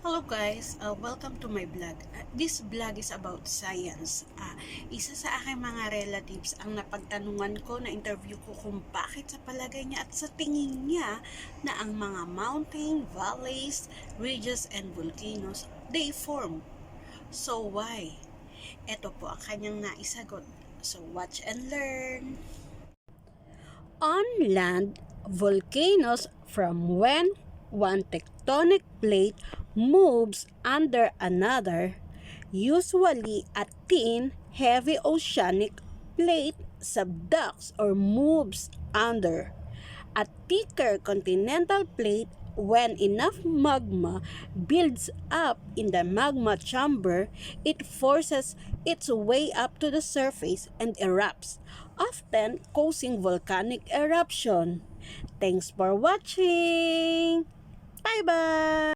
Hello guys, welcome to my vlog. This vlog is about science. Isa sa aking mga relatives ang napagtanungan ko na interview ko kung bakit sa palagay niya at sa tingin niya na ang mga mountain, valleys, ridges, and volcanoes, they form. So why? Ito po ang kanyang naisagot. So watch and learn. On land, volcanoes from when one tectonic plate moves under another, usually a thin, heavy oceanic plate subducts or moves under a thicker continental plate. When enough magma builds up in the magma chamber, it forces its way up to the surface and erupts, often causing volcanic eruption. Thanks for watching! Bye-bye!